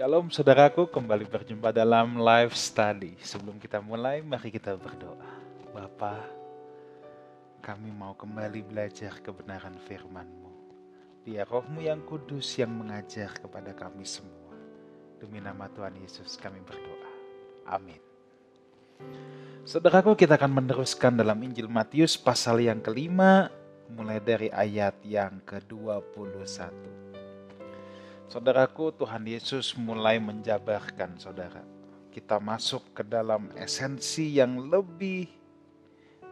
Shalom saudaraku, kembali berjumpa dalam live study. Sebelum kita mulai, mari kita berdoa. Bapa, kami mau kembali belajar kebenaran firman-Mu. Biar Roh-Mu yang kudus yang mengajar kepada kami semua. Demi nama Tuhan Yesus kami berdoa. Amin. Saudaraku, kita akan meneruskan dalam Injil Matius pasal yang kelima, mulai dari ayat yang ke-21. Saudaraku, Tuhan Yesus mulai menjabarkan saudara. Kita masuk ke dalam esensi yang lebih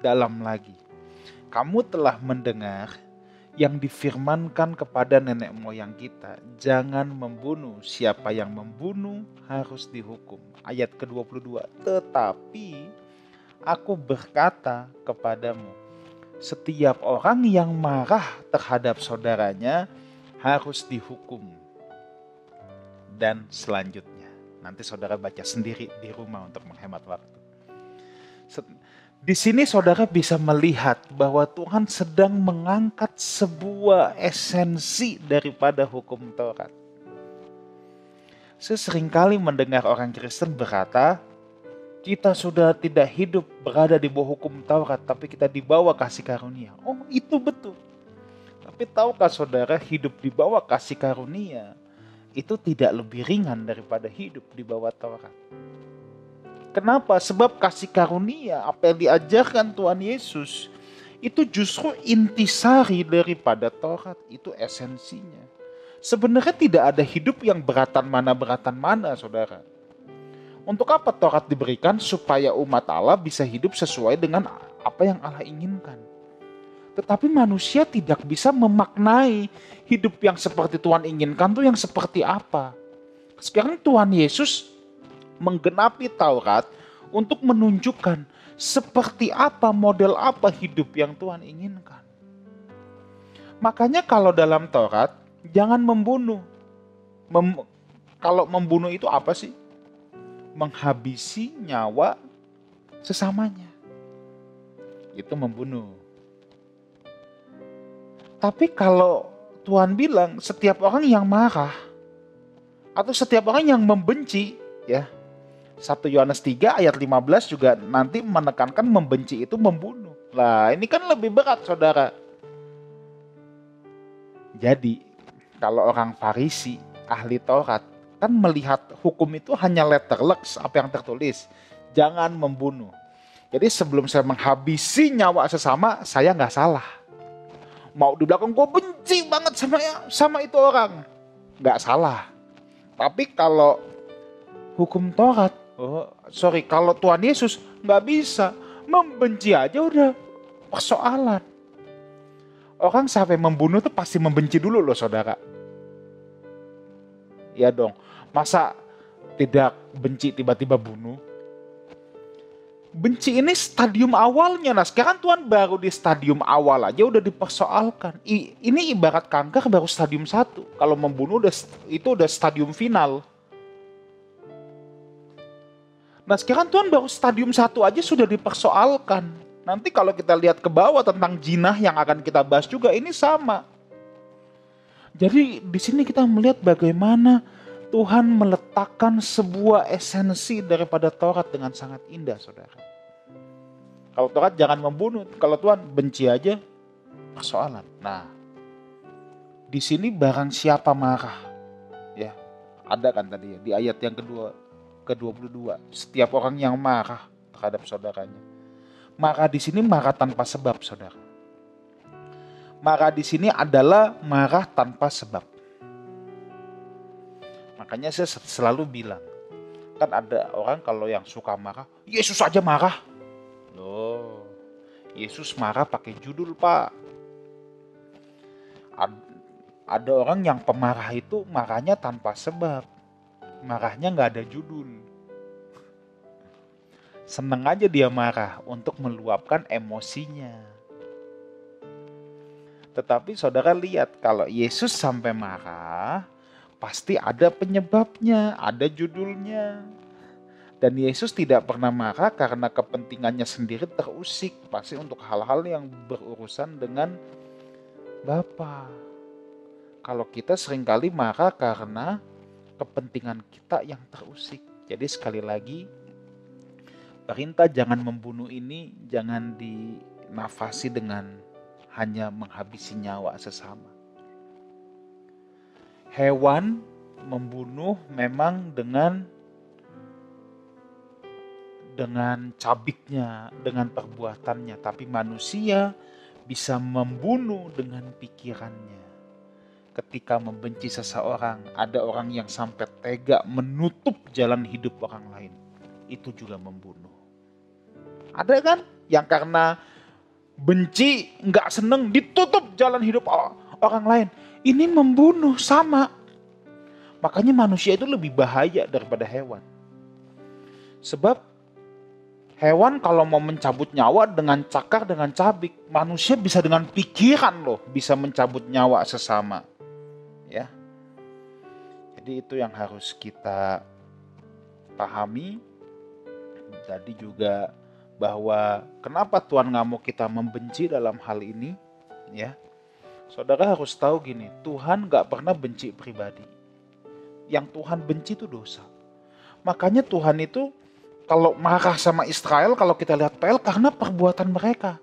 dalam lagi. Kamu telah mendengar yang difirmankan kepada nenek moyang kita, jangan membunuh, siapa yang membunuh harus dihukum. Ayat ke-22, tetapi aku berkata kepadamu, setiap orang yang marah terhadap saudaranya harus dihukum. Dan selanjutnya, nanti saudara baca sendiri di rumah untuk menghemat waktu. Di sini saudara bisa melihat bahwa Tuhan sedang mengangkat sebuah esensi daripada hukum Taurat. Saya seringkali mendengar orang Kristen berkata, kita sudah tidak hidup berada di bawah hukum Taurat, tapi kita di bawah kasih karunia. Oh, itu betul. Tapi tahukah saudara, hidup di bawah kasih karunia itu tidak lebih ringan daripada hidup di bawah Taurat. Kenapa? Sebab kasih karunia, apa yang diajarkan Tuhan Yesus, itu justru intisari daripada Taurat. Itu esensinya. Sebenarnya tidak ada hidup yang beratan mana, saudara. Untuk apa Taurat diberikan? Supaya umat Allah bisa hidup sesuai dengan apa yang Allah inginkan. Tetapi manusia tidak bisa memaknai hidup yang seperti Tuhan inginkan tuh yang seperti apa. Sekarang Tuhan Yesus menggenapi Taurat untuk menunjukkan seperti apa, model apa hidup yang Tuhan inginkan. Makanya kalau dalam Taurat, jangan membunuh. Kalau membunuh itu apa sih? Menghabisi nyawa sesamanya. Itu membunuh. Tapi kalau Tuhan bilang setiap orang yang marah atau setiap orang yang membenci, ya, 1 Yohanes 3 ayat 15 juga nanti menekankan membenci itu membunuh. Lah, ini kan lebih berat, saudara. Jadi, kalau orang Farisi, ahli Taurat, kan melihat hukum itu hanya letterleks, apa yang tertulis. Jangan membunuh. Jadi sebelum saya menghabisi nyawa sesama, saya nggak salah. Mau di belakang gue benci banget sama itu orang, nggak salah. Tapi kalau hukum Taurat, kalau Tuhan Yesus nggak bisa, membenci aja udah persoalan. Orang sampai membunuh tuh pasti membenci dulu loh, saudara. Ya dong, masa tidak benci tiba-tiba bunuh? Benci ini stadium awalnya. Nah, sekarang Tuhan baru di stadium awal aja udah dipersoalkan. Ini ibarat kanker baru stadium 1. Kalau membunuh itu udah stadium final. Nah, sekarang Tuhan baru stadium 1 aja sudah dipersoalkan. Nanti kalau kita lihat ke bawah tentang jinah yang akan kita bahas juga ini sama. Jadi di sini kita melihat bagaimana Tuhan meletakkan sebuah esensi daripada Taurat dengan sangat indah, saudara. Kalau Taurat jangan membunuh, kalau Tuhan benci aja persoalan. Nah, di sini barang siapa marah, ya ada kan tadi ya di ayat yang ke-22, setiap orang yang marah terhadap saudaranya. Marah di sini marah tanpa sebab, saudara. Marah di sini adalah marah tanpa sebab. Makanya saya selalu bilang, kan ada orang kalau yang suka marah, Yesus aja marah. Loh, Yesus marah pakai judul, Pak. Ada orang yang pemarah itu marahnya tanpa sebab. Marahnya nggak ada judul. Seneng aja dia marah untuk meluapkan emosinya. Tetapi saudara lihat, kalau Yesus sampai marah, pasti ada penyebabnya, ada judulnya. Dan Yesus tidak pernah marah karena kepentingannya sendiri terusik. Pasti untuk hal-hal yang berurusan dengan Bapa. Kalau kita seringkali marah karena kepentingan kita yang terusik. Jadi sekali lagi, perintah jangan membunuh ini jangan dinafasi dengan hanya menghabisi nyawa sesama. Hewan membunuh memang dengan cabiknya, dengan perbuatannya, tapi manusia bisa membunuh dengan pikirannya. Ketika membenci seseorang, ada orang yang sampai tega menutup jalan hidup orang lain. Itu juga membunuh. Ada kan yang karena benci, nggak seneng, ditutup jalan hidup orang lain. Ini membunuh, sama. Makanya manusia itu lebih bahaya daripada hewan. Sebab hewan kalau mau mencabut nyawa dengan cakar, dengan cabik. Manusia bisa dengan pikiran loh, bisa mencabut nyawa sesama. Ya. Jadi itu yang harus kita pahami. Jadi juga bahwa kenapa Tuhan nggak mau kita membenci dalam hal ini, ya. Saudara harus tahu gini, Tuhan nggak pernah benci pribadi. Yang Tuhan benci itu dosa. Makanya Tuhan itu kalau marah sama Israel, kalau kita lihat PL, karena perbuatan mereka.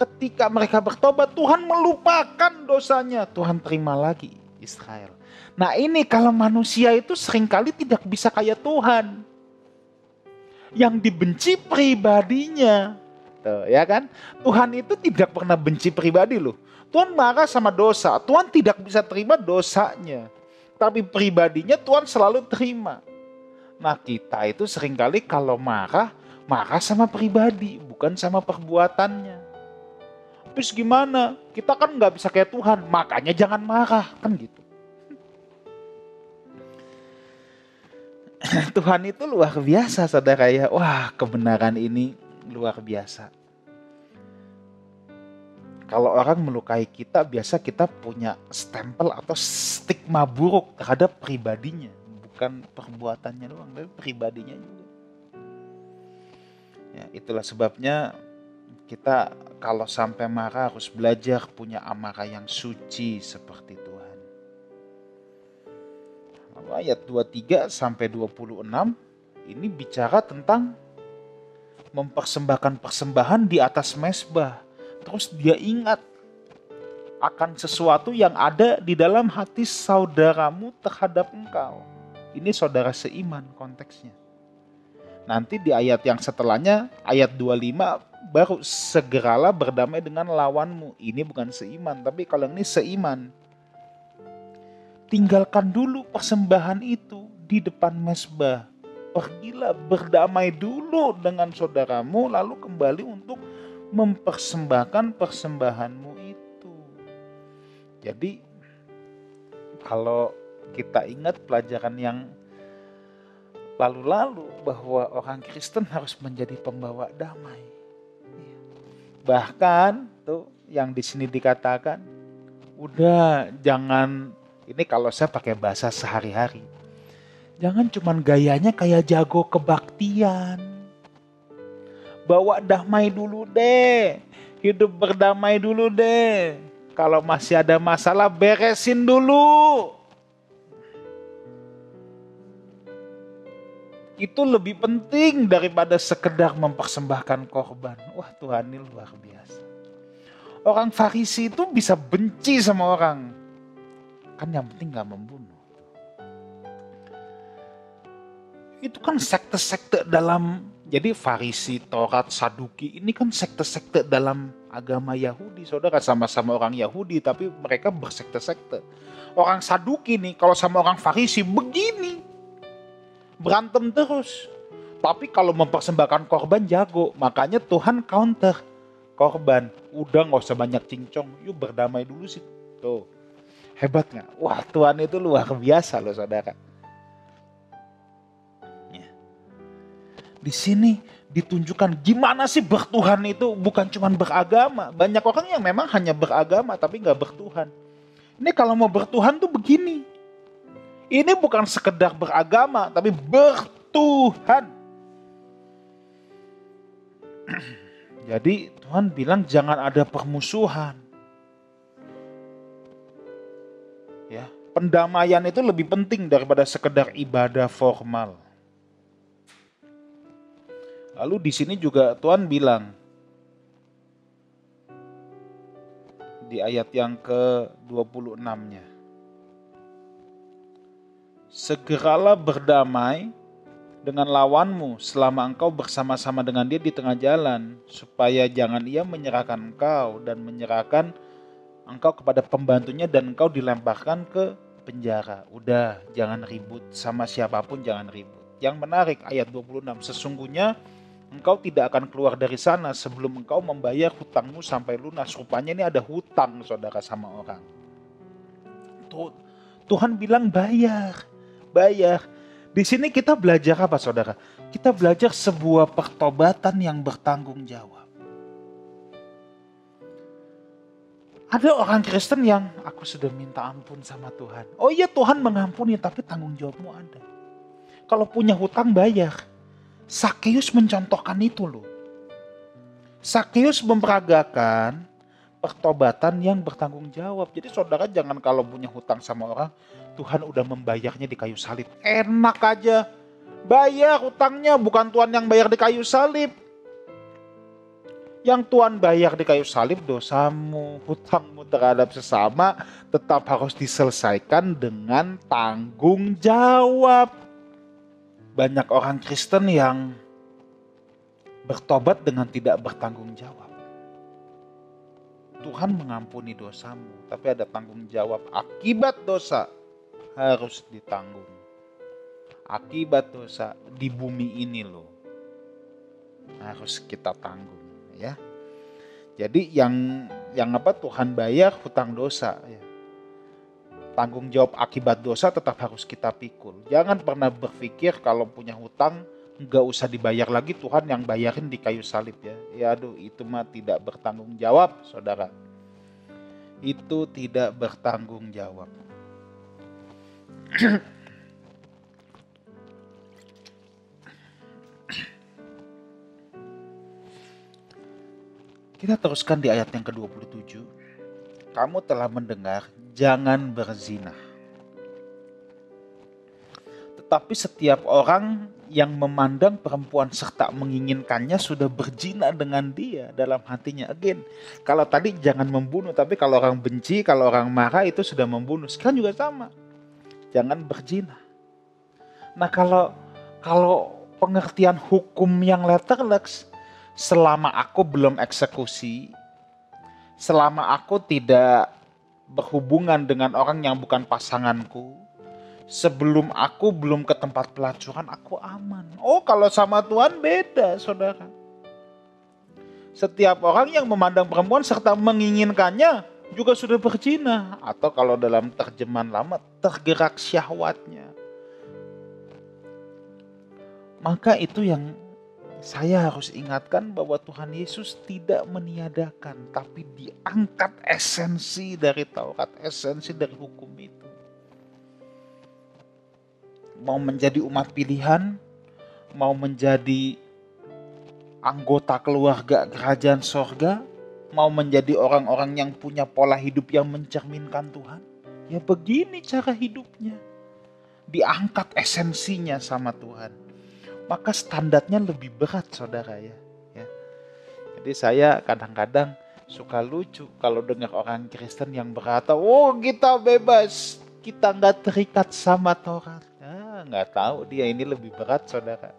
Ketika mereka bertobat, Tuhan melupakan dosanya. Tuhan terima lagi Israel. Nah ini kalau manusia itu seringkali tidak bisa kayak Tuhan. Yang dibenci pribadinya. Tuh, ya kan? Tuhan itu tidak pernah benci pribadi loh. Tuhan marah sama dosa. Tuhan tidak bisa terima dosanya. Tapi pribadinya Tuhan selalu terima. Nah kita itu seringkali kalau marah sama pribadi, bukan sama perbuatannya. Terus gimana? Kita kan nggak bisa kayak Tuhan, makanya jangan marah, kan gitu. Tuhan itu luar biasa saudara ya. Wah kebenaran ini luar biasa. Kalau orang melukai kita, biasa kita punya stempel atau stigma buruk terhadap pribadinya. Bukan perbuatannya doang, tapi pribadinya juga. Ya, itulah sebabnya kita kalau sampai marah harus belajar punya amarah yang suci seperti Tuhan. Lalu ayat 23 sampai 26 ini bicara tentang mempersembahkan persembahan di atas mezbah. Terus dia ingat akan sesuatu yang ada di dalam hati saudaramu terhadap engkau. Ini saudara seiman konteksnya. Nanti di ayat yang setelahnya, ayat 25, baru segeralah berdamai dengan lawanmu. Ini bukan seiman, tapi kalau ini seiman. Tinggalkan dulu persembahan itu di depan mezbah. Pergilah berdamai dulu dengan saudaramu, lalu kembali untuk mempersembahkan persembahanmu itu. Jadi kalau kita ingat pelajaran yang lalu-lalu bahwa orang Kristen harus menjadi pembawa damai. Bahkan tuh yang di sini dikatakan, udah jangan, ini kalau saya pakai bahasa sehari-hari, jangan cuman gayanya kayak jago kebaktian. Bawa damai dulu deh, hidup berdamai dulu deh. Kalau masih ada masalah beresin dulu. Itu lebih penting daripada sekedar mempersembahkan korban. Wah Tuhan ini luar biasa. Orang Farisi itu bisa benci sama orang. Kan yang penting gak membunuh. Itu kan sekte-sekte dalam, jadi Farisi, Taurat, Saduki ini kan sekte-sekte dalam agama Yahudi. Saudara sama-sama orang Yahudi tapi mereka bersekte-sekte. Orang Saduki nih kalau sama orang Farisi begini. Berantem terus. Tapi kalau mempersembahkan korban jago. Makanya Tuhan counter korban. Udah gak usah banyak cincong. Yuk berdamai dulu sih. Tuh. Hebat gak? Wah Tuhan itu luar biasa loh saudara. Di sini ditunjukkan gimana sih bertuhan itu bukan cuma beragama. Banyak orang yang memang hanya beragama tapi gak bertuhan. Ini kalau mau bertuhan tuh begini. Ini bukan sekedar beragama tapi bertuhan. Jadi Tuhan bilang jangan ada permusuhan. Ya, Pendamaian itu lebih penting daripada sekedar ibadah formal. Lalu di sini juga Tuhan bilang di ayat yang ke-26-nya. Segeralah berdamai dengan lawanmu selama engkau bersama-sama dengan dia di tengah jalan, supaya jangan ia menyerahkan engkau dan menyerahkan engkau kepada pembantunya dan engkau dilemparkan ke penjara. Udah, jangan ribut sama siapapun, jangan ribut. Yang menarik ayat 26, sesungguhnya engkau tidak akan keluar dari sana sebelum engkau membayar hutangmu sampai lunas. Rupanya ini ada hutang saudara sama orang. Tuhan bilang bayar. Di sini kita belajar apa saudara? Kita belajar sebuah pertobatan yang bertanggung jawab. Ada orang Kristen yang aku sudah minta ampun sama Tuhan. Oh iya, Tuhan mengampuni, tapi tanggung jawabmu ada. Kalau punya hutang bayar. Sakeus mencontohkan itu loh. Sakeus memperagakan pertobatan yang bertanggung jawab. Jadi saudara jangan kalau punya hutang sama orang, Tuhan udah membayarnya di kayu salib. Enak aja. Bayar hutangnya, bukan Tuhan yang bayar di kayu salib. Yang Tuhan bayar di kayu salib dosamu, hutangmu terhadap sesama tetap harus diselesaikan dengan tanggung jawab. Banyak orang Kristen yang bertobat dengan tidak bertanggung jawab. Tuhan mengampuni dosamu, tapi ada tanggung jawab akibat dosa harus ditanggung. Akibat dosa di bumi ini loh harus kita tanggung ya. Jadi yang Tuhan bayar hutang dosa ya. Tanggung jawab akibat dosa tetap harus kita pikul. Jangan pernah berpikir kalau punya hutang nggak usah dibayar lagi, Tuhan yang bayarin di kayu salib ya. Ya aduh, itu mah tidak bertanggung jawab saudara. Itu tidak bertanggung jawab. Kita teruskan di ayat yang ke-27. Kamu telah mendengar, jangan berzina. Tetapi setiap orang yang memandang perempuan serta menginginkannya sudah berzina dengan dia dalam hatinya. Again, kalau tadi jangan membunuh, tapi kalau orang benci, kalau orang marah itu sudah membunuh. Sekarang juga sama. Jangan berzina. Nah kalau pengertian hukum yang letterleks, selama aku belum eksekusi, selama aku tidak berhubungan dengan orang yang bukan pasanganku, sebelum aku belum ke tempat pelacuran, aku aman. Oh, kalau sama Tuhan beda, saudara. Setiap orang yang memandang perempuan serta menginginkannya juga sudah berzina. Atau kalau dalam terjemahan lama, tergerak syahwatnya. Maka itu yang saya harus ingatkan, bahwa Tuhan Yesus tidak meniadakan, tapi diangkat esensi dari Taurat, esensi dari hukum itu. Mau menjadi umat pilihan, mau menjadi anggota keluarga kerajaan sorga, mau menjadi orang-orang yang punya pola hidup yang mencerminkan Tuhan, ya begini cara hidupnya. Diangkat esensinya sama Tuhan. Maka standarnya lebih berat saudara ya. Jadi saya kadang-kadang suka lucu kalau dengar orang Kristen yang berkata, oh kita bebas, kita nggak terikat sama Taurat. Nggak tahu dia ini lebih berat saudara.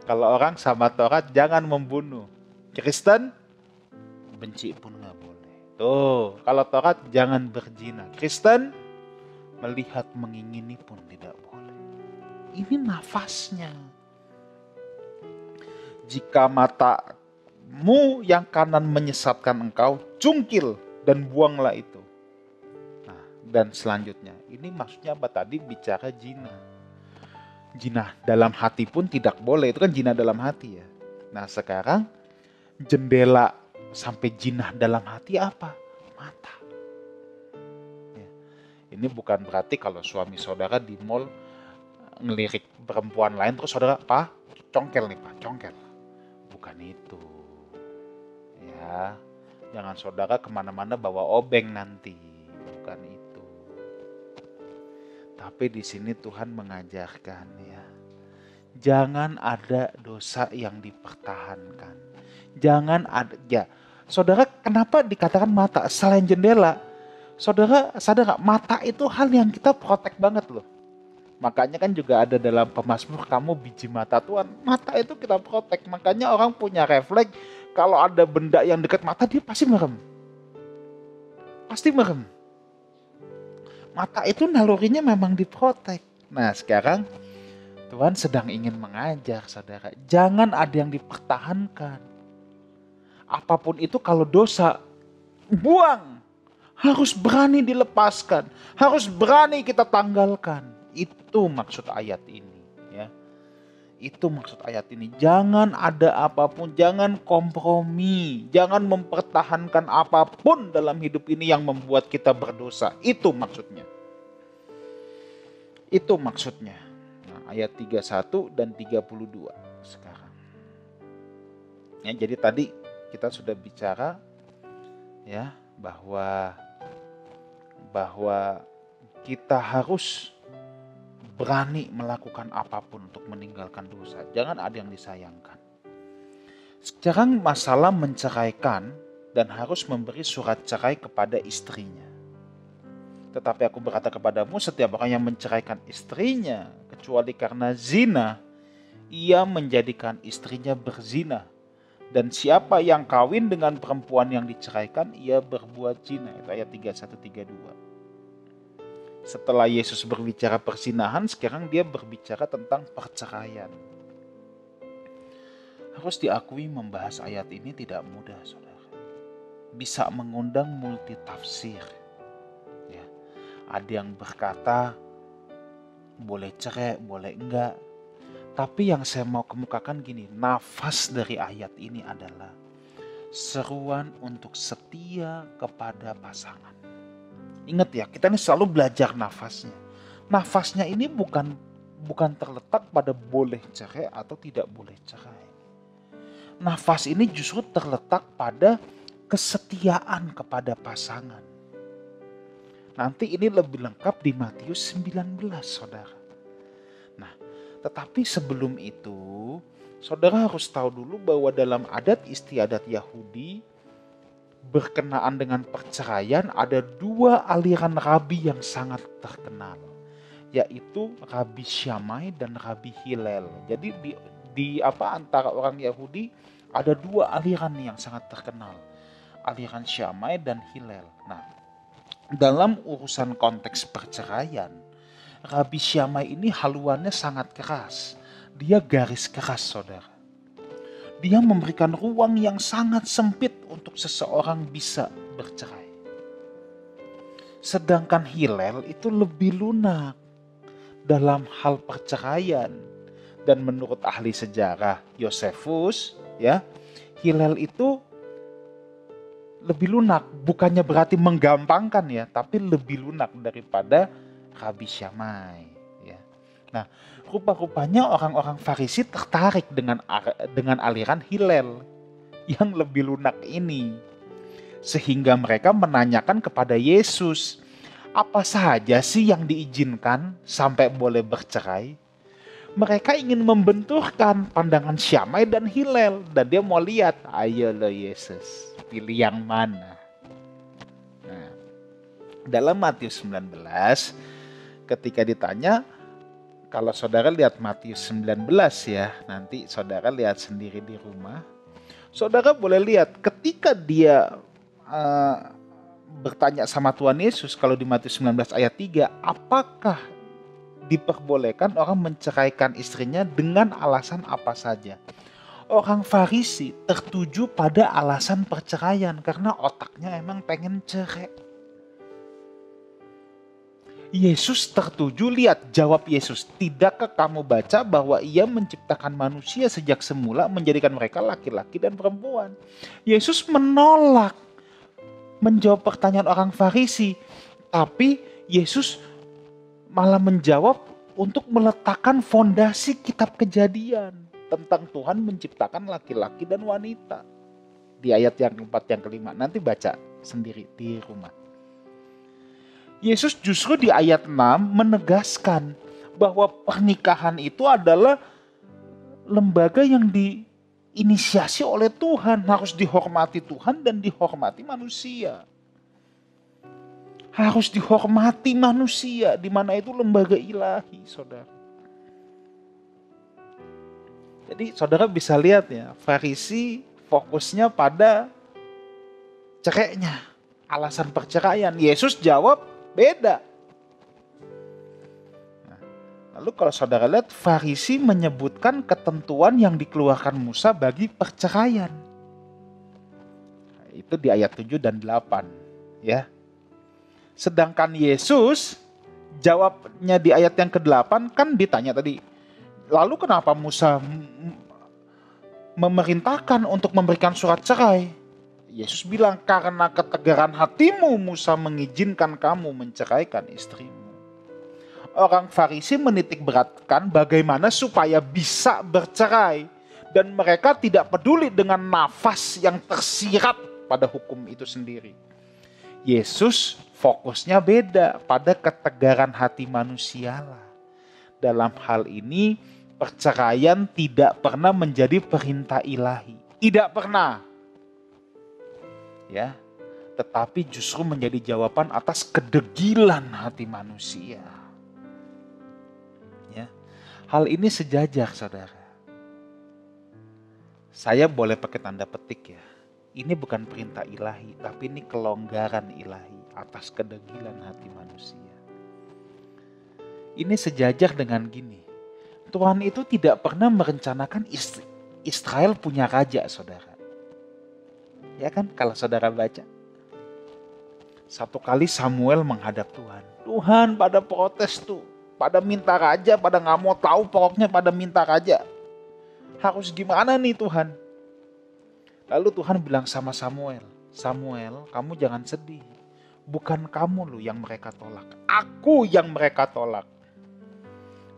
Kalau orang sama Taurat jangan membunuh, Kristen benci pun nggak boleh. Tuh, kalau Taurat jangan berzina, Kristen melihat mengingini pun tidak boleh. Ini nafasnya. Jika matamu yang kanan menyesatkan engkau, cungkil dan buanglah itu. Nah, dan selanjutnya, ini maksudnya apa tadi? Bicara zina. Zina dalam hati pun tidak boleh, itu kan zina dalam hati ya. Nah sekarang jendela sampai zina dalam hati apa? Mata. Ya. Ini bukan berarti kalau suami saudara di mall ngelirik perempuan lain terus saudara, Pak, congkel nih Pak, congkel. Bukan itu. Ya, jangan saudara kemana-mana bawa obeng nanti. Bukan itu. Tapi di sini Tuhan mengajarkan ya, jangan ada dosa yang dipertahankan. Jangan ada, ya. Saudara, kenapa dikatakan mata selain jendela? Saudara sadar gak, mata itu hal yang kita protek banget loh. Makanya kan juga ada dalam Pemazmur, kamu biji mata Tuhan. Mata itu kita protek. Makanya orang punya refleks, kalau ada benda yang dekat mata dia pasti merem. Pasti merem. Mata itu nalurinya memang diprotek. Nah sekarang Tuhan sedang ingin mengajar saudara, jangan ada yang dipertahankan. Apapun itu kalau dosa, buang. Harus berani dilepaskan. Harus berani kita tanggalkan. Itu maksud ayat ini. Ya. Itu maksud ayat ini. Jangan ada apapun, jangan kompromi. Jangan mempertahankan apapun dalam hidup ini yang membuat kita berdosa. Itu maksudnya. Itu maksudnya. Nah, ayat 31 dan 32 sekarang. Ya, jadi tadi kita sudah bicara ya bahwa kita harus berani melakukan apapun untuk meninggalkan dosa. Jangan ada yang disayangkan. Sekarang masalah menceraikan dan harus memberi surat cerai kepada istrinya. Tetapi aku berkata kepadamu, setiap orang yang menceraikan istrinya kecuali karena zina, ia menjadikan istrinya berzina. Dan siapa yang kawin dengan perempuan yang diceraikan, ia berbuat zina. Itu ayat 31-32. Setelah Yesus berbicara perzinahan, sekarang dia berbicara tentang perceraian. Harus diakui membahas ayat ini tidak mudah, saudara. Bisa mengundang multitafsir. Ya. Ada yang berkata, boleh cerai, boleh enggak. Tapi yang saya mau kemukakan gini, nafas dari ayat ini adalah seruan untuk setia kepada pasangan. Ingat ya, kita ini selalu belajar nafasnya. Nafasnya ini bukan terletak pada boleh cerai atau tidak boleh cerai. Nafas ini justru terletak pada kesetiaan kepada pasangan. Nanti ini lebih lengkap di Matius 19, saudara. Nah, tetapi sebelum itu, saudara harus tahu dulu bahwa dalam adat istiadat Yahudi, berkenaan dengan perceraian ada dua aliran rabi yang sangat terkenal, yaitu Rabi Shammai dan Rabi Hillel. Jadi antara orang Yahudi ada dua aliran yang sangat terkenal, aliran Shammai dan Hillel. Nah, dalam urusan konteks perceraian, Rabi Shammai ini haluannya sangat keras. Dia garis keras, saudara. Dia memberikan ruang yang sangat sempit untuk seseorang bisa bercerai. Sedangkan Hillel itu lebih lunak dalam hal perceraian. Dan menurut ahli sejarah Josephus, ya, Hillel itu lebih lunak. Bukannya berarti menggampangkan ya, tapi lebih lunak daripada Rabi Shammai. Ya. Nah, rupa-rupanya orang-orang Farisi tertarik dengan aliran Hillel yang lebih lunak ini. Sehingga mereka menanyakan kepada Yesus, apa saja sih yang diizinkan sampai boleh bercerai? Mereka ingin membenturkan pandangan Shammai dan Hillel. Dan dia mau lihat, ayo lo Yesus, pilih yang mana? Nah, dalam Matius 19, ketika ditanya, kalau saudara lihat Matius 19 ya, nanti saudara lihat sendiri di rumah. Saudara boleh lihat ketika dia bertanya sama Tuhan Yesus, kalau di Matius 19 ayat 3, apakah diperbolehkan orang menceraikan istrinya dengan alasan apa saja? Orang Farisi tertuju pada alasan perceraian karena otaknya emang pengen cerai. Yesus tertuju, lihat jawab Yesus, tidakkah kamu baca bahwa ia menciptakan manusia sejak semula menjadikan mereka laki-laki dan perempuan? Yesus menolak menjawab pertanyaan orang Farisi, tapi Yesus malah menjawab untuk meletakkan fondasi kitab Kejadian tentang Tuhan menciptakan laki-laki dan wanita. Di ayat yang keempat, yang kelima, nanti baca sendiri di rumah. Yesus justru di ayat 6 menegaskan bahwa pernikahan itu adalah lembaga yang diinisiasi oleh Tuhan, harus dihormati Tuhan dan dihormati manusia. Harus dihormati manusia, di mana itu lembaga ilahi, saudara. Jadi saudara bisa lihat ya, Farisi fokusnya pada cerainya, alasan perceraian. Yesus jawab beda. Nah, lalu kalau saudara lihat, Farisi menyebutkan ketentuan yang dikeluarkan Musa bagi perceraian. Nah, itu di ayat 7 dan 8 ya. Sedangkan Yesus jawabnya di ayat yang ke-8 kan ditanya tadi, lalu kenapa Musa memerintahkan untuk memberikan surat cerai? Yesus bilang, karena ketegaran hatimu Musa mengizinkan kamu menceraikan istrimu. Orang Farisi menitik beratkan bagaimana supaya bisa bercerai. Dan mereka tidak peduli dengan nafas yang tersirat pada hukum itu sendiri. Yesus fokusnya beda, pada ketegaran hati manusia lah. Dalam hal ini, perceraian tidak pernah menjadi perintah ilahi. Tidak pernah. Ya, tetapi justru menjadi jawaban atas kedegilan hati manusia. Ya, hal ini sejajar, saudara. Saya boleh pakai tanda petik ya. Ini bukan perintah ilahi, tapi ini kelonggaran ilahi atas kedegilan hati manusia. Ini sejajar dengan gini. Tuhan itu tidak pernah merencanakan Israel punya raja, saudara. Ya kan, kalau saudara baca. Satu kali Samuel menghadap Tuhan. Tuhan pada protes tuh. Pada minta raja, pada gak mau tahu, pokoknya pada minta raja. Harus gimana nih Tuhan? Lalu Tuhan bilang sama Samuel, Samuel, kamu jangan sedih. Bukan kamu loh yang mereka tolak. Aku yang mereka tolak.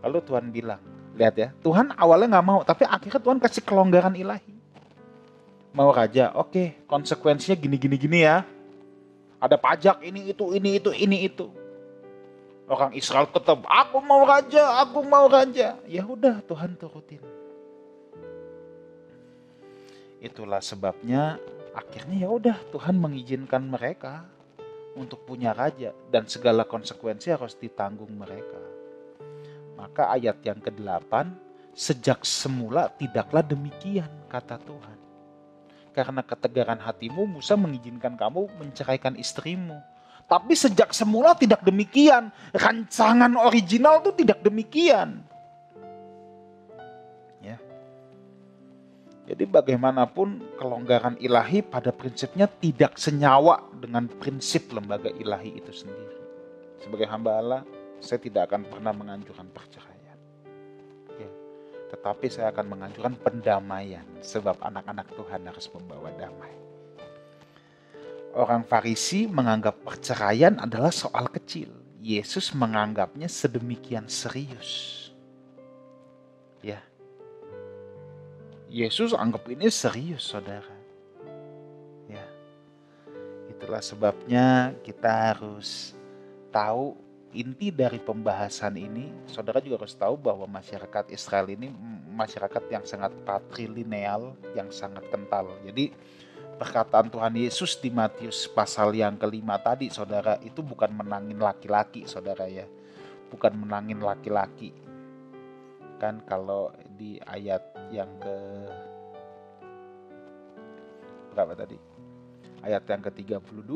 Lalu Tuhan bilang, lihat ya, Tuhan awalnya gak mau, tapi akhirnya Tuhan kasih kelonggaran ilahi. Mau raja, oke, konsekuensinya gini ya. Ada pajak ini itu. Orang Israel tetap, aku mau raja. Ya udah, Tuhan turutin. Itulah sebabnya akhirnya ya udah Tuhan mengizinkan mereka untuk punya raja dan segala konsekuensi harus ditanggung mereka. Maka ayat yang ke-8, sejak semula tidaklah demikian, kata Tuhan. Karena ketegaran hatimu, Musa mengizinkan kamu menceraikan istrimu. Tapi sejak semula tidak demikian. Rancangan original itu tidak demikian. Ya. Jadi bagaimanapun kelonggaran ilahi pada prinsipnya tidak senyawa dengan prinsip lembaga ilahi itu sendiri. Sebagai hamba Allah, saya tidak akan pernah menganjurkan perceraian. Tetapi saya akan menganjurkan pendamaian, sebab anak-anak Tuhan harus membawa damai. Orang Farisi menganggap perceraian adalah soal kecil. Yesus menganggapnya sedemikian serius. Ya, Yesus anggap ini serius, saudara. Ya, itulah sebabnya kita harus tahu inti dari pembahasan ini. Saudara juga harus tahu bahwa masyarakat Israel ini masyarakat yang sangat patrilineal, yang sangat kental. Jadi perkataan Tuhan Yesus di Matius pasal yang ke-5 tadi, saudara, itu bukan menangin laki-laki, saudara ya. Bukan menangin laki-laki. Kan kalau di ayat yang ke berapa tadi? Ayat yang ke-32.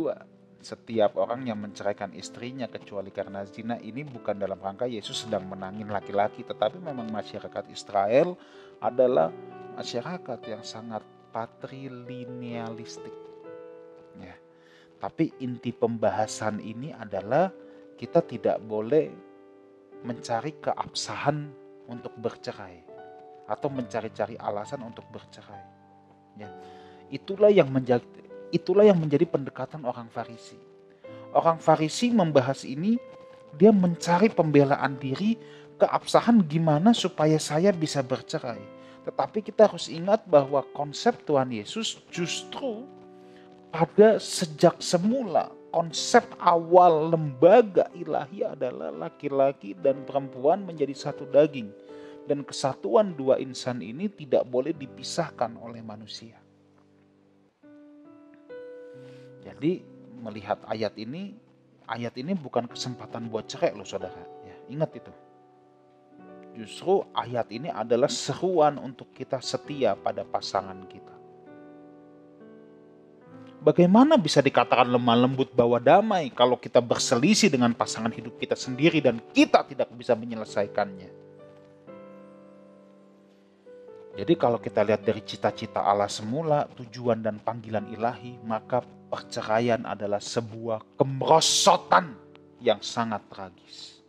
Setiap orang yang menceraikan istrinya kecuali karena zina, ini bukan dalam rangka Yesus sedang menangin laki-laki, tetapi memang masyarakat Israel adalah masyarakat yang sangat patrilinealistik. Ya. Tapi inti pembahasan ini adalah kita tidak boleh mencari keabsahan untuk bercerai atau mencari-cari alasan untuk bercerai. Ya. Itulah yang menjadi pendekatan orang Farisi. Orang Farisi membahas ini, dia mencari pembelaan diri, keabsahan gimana supaya saya bisa bercerai. Tetapi kita harus ingat bahwa konsep Tuhan Yesus justru pada sejak semula, konsep awal lembaga ilahi adalah laki-laki dan perempuan menjadi satu daging. Dan kesatuan dua insan ini tidak boleh dipisahkan oleh manusia. Jadi melihat ayat ini bukan kesempatan buat cerai loh saudara. Ya, ingat itu. Justru ayat ini adalah seruan untuk kita setia pada pasangan kita. Bagaimana bisa dikatakan lemah lembut bawa damai kalau kita berselisih dengan pasangan hidup kita sendiri dan kita tidak bisa menyelesaikannya? Jadi kalau kita lihat dari cita-cita Allah semula, tujuan dan panggilan ilahi, maka perceraian adalah sebuah kemerosotan yang sangat tragis.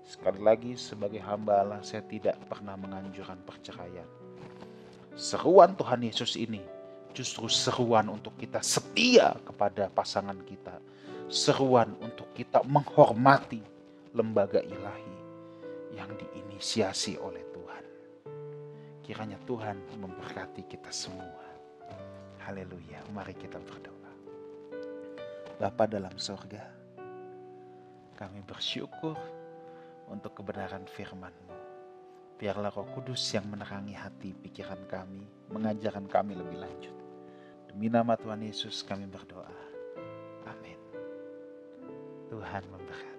Sekali lagi, sebagai hamba Allah, saya tidak pernah menganjurkan perceraian. Seruan Tuhan Yesus ini justru seruan untuk kita setia kepada pasangan kita. Seruan untuk kita menghormati lembaga ilahi yang diinisiasi oleh Tuhan. Kiranya Tuhan memberkati kita semua. Haleluya, mari kita berdoa. Bapa dalam surga, kami bersyukur untuk kebenaran firman-Mu. Biarlah Roh Kudus yang menerangi hati pikiran kami, mengajarkan kami lebih lanjut. Demi nama Tuhan Yesus kami berdoa. Amin. Tuhan memberkati.